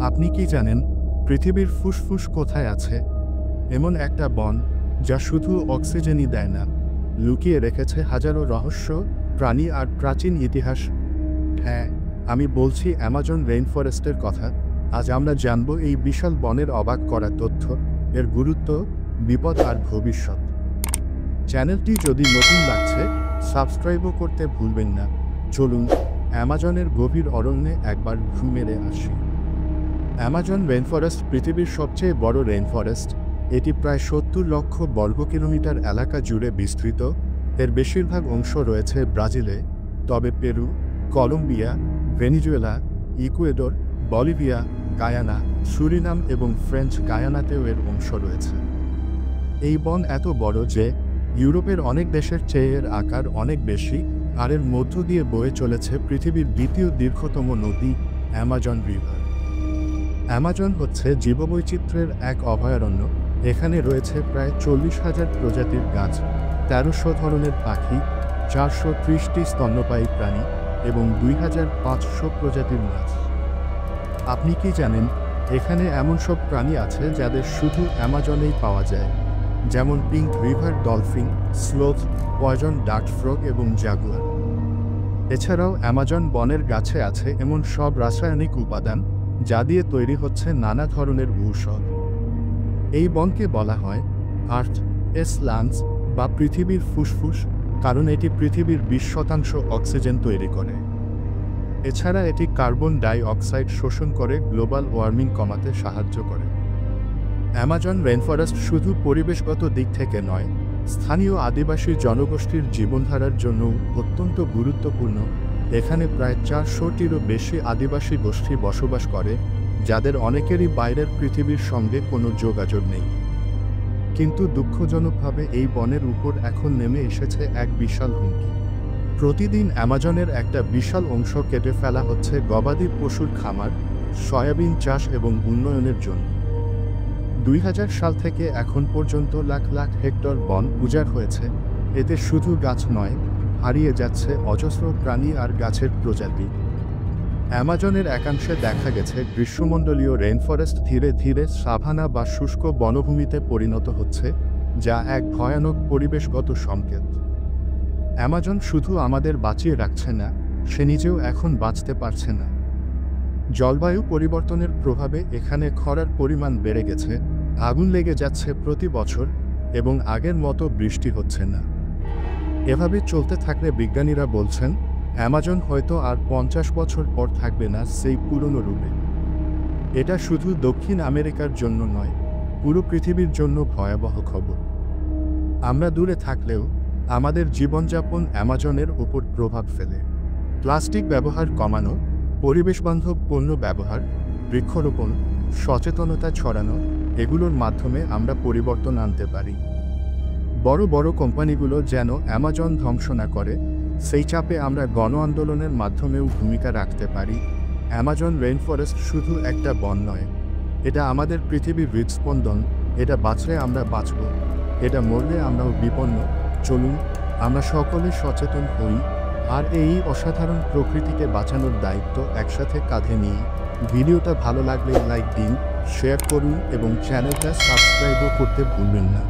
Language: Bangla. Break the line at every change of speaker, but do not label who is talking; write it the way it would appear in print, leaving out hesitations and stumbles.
আপনি কি জানেন পৃথিবীর ফুসফুস কোথায় আছে? এমন একটা বন যা শুধু অক্সিজেনই দেয় না, লুকিয়ে রেখেছে হাজারো রহস্য, প্রাণী আর প্রাচীন ইতিহাস। হ্যাঁ, আমি বলছি অ্যামাজন রেইনফরেস্টের কথা। আজ আমরা জানব এই বিশাল বনের অবাক করা তথ্য, এর গুরুত্ব, বিপদ আর ভবিষ্যৎ। চ্যানেলটি যদি নতুন লাগছে, সাবস্ক্রাইবও করতে ভুলবেন না। চলুন অ্যামাজনের গভীর অরণ্যে একবার ঘুরে মেরে আসি। অ্যামাজন রেইনফরেস্ট পৃথিবীর সবচেয়ে বড় রেইনফরেস্ট। এটি প্রায় ৭০ লক্ষ বর্গ কিলোমিটার এলাকা জুড়ে বিস্তৃত। এর বেশিরভাগ অংশ রয়েছে ব্রাজিলে, তবে Peru, Colombia, Venezuela, Ecuador, Bolivia, Guyana, Suriname এবং ফ্রেঞ্চ গায়ানাতেও এর অংশ রয়েছে। এই বন এত বড় যে ইউরোপের অনেক দেশের চেয়ে এর আকার অনেক বেশি, আর এর মধ্য দিয়ে বয়ে চলেছে পৃথিবীর দ্বিতীয় দীর্ঘতম নদী অ্যামাজন রিভার। অ্যামাজন হচ্ছে জীববৈচিত্র্যের এক অভয়ারণ্য। এখানে রয়েছে প্রায় ৪০,০০০ প্রজাতির গাছ, ১৩০০ ধরনের পাখি, ৪৩০টি স্তন্যপায়ী প্রাণী এবং ২৫০০ প্রজাতির মাছ। আপনি কি জানেন এখানে এমন সব প্রাণী আছে যাদের শুধু অ্যামাজনেই পাওয়া যায়, যেমন pink river dolphin, sloth, poison dart frog এবং জাগুয়ার। এছাড়াও অ্যামাজন বনের গাছে আছে এমন সব রাসায়নিক উপাদান যা দিয়ে তৈরি হচ্ছে নানা ধরনের ঔষধ। এই বনকে বলা হয় আর্থ এস লাংস বা পৃথিবীর ফুসফুস, কারণ এটি পৃথিবীর ২০% অক্সিজেন তৈরি করে। এছাড়া এটি কার্বন ডাই অক্সাইড শোষণ করে গ্লোবাল ওয়ার্মিং কমাতে সাহায্য করে। অ্যামাজন রেইনফরেস্ট শুধু পরিবেশগত দিক থেকে নয়, স্থানীয় আদিবাসী জনগোষ্ঠীর জীবনধারার জন্য অত্যন্ত গুরুত্বপূর্ণ। এখানে প্রায় ৪০০টিরও বেশি আদিবাসী গোষ্ঠী বসবাস করে, যাদের অনেকেরই বাইরের পৃথিবীর সঙ্গে কোনো যোগাযোগ নেই। কিন্তু দুঃখজনকভাবে এই বনের উপর এখন নেমে এসেছে এক বিশাল হুমকি। প্রতিদিন অ্যামাজনের একটা বিশাল অংশ কেটে ফেলা হচ্ছে গবাদি পশুর খামার, সয়াবিন চাষ এবং উন্নয়নের জন্য। ২০০০ সাল থেকে এখন পর্যন্ত লাখ লাখ হেক্টর বন উজাড় হয়েছে। এতে শুধু গাছ নয়, হারিয়ে যাচ্ছে অজস্র প্রাণী আর গাছের প্রজাতি। অ্যামাজনের একাংশে দেখা গেছে গ্রীষ্মমণ্ডলীয় রেইনফরেস্ট ধীরে ধীরে সাভানা বা শুষ্ক বনভূমিতে পরিণত হচ্ছে, যা এক ভয়ানক পরিবেশগত সংকেত। অ্যামাজন শুধু আমাদের বাঁচিয়ে রাখছে না, সে নিজেও এখন বাঁচতে পারছে না। জলবায়ু পরিবর্তনের প্রভাবে এখানে খরার পরিমাণ বেড়ে গেছে, আগুন লেগে যাচ্ছে প্রতি বছর এবং আগের মতো বৃষ্টি হচ্ছে না। এভাবে চলতে থাকলে বিজ্ঞানীরা বলছেন অ্যামাজন হয়তো আর ৫০ বছর পর থাকবে না সেই পুরনো রূপে। এটা শুধু দক্ষিণ আমেরিকার জন্য নয়, পুরো পৃথিবীর জন্য ভয়াবহ খবর। আমরা দূরে থাকলেও আমাদের জীবনযাপন অ্যামাজনের উপর প্রভাব ফেলে। প্লাস্টিক ব্যবহার কমানো, পরিবেশবান্ধব পণ্য ব্যবহার, বৃক্ষরোপণ, সচেতনতা ছড়ানো, এগুলোর মাধ্যমে আমরা পরিবর্তন আনতে পারি। বড় বড় কোম্পানিগুলো যেন অ্যামাজন ধ্বংস না করে, সেই চাপে আমরা গণ আন্দোলনের মাধ্যমেও ভূমিকা রাখতে পারি। অ্যামাজন রেইনফরেস্ট শুধু একটা বন নয়, এটা আমাদের পৃথিবীর হৃদস্পন্দন। এটা বাঁচলে আমরা বাঁচব, এটা মরলে আমরাও বিপন্ন। চলুন আমরা সকলে সচেতন হই আর এই অসাধারণ প্রকৃতিকে বাঁচানোর দায়িত্ব একসাথে কাঁধে নিই। ভিডিওটা ভালো লাগলে লাইক দিন, শেয়ার করুন এবং চ্যানেলটা সাবস্ক্রাইবও করতে ভুলবেন না।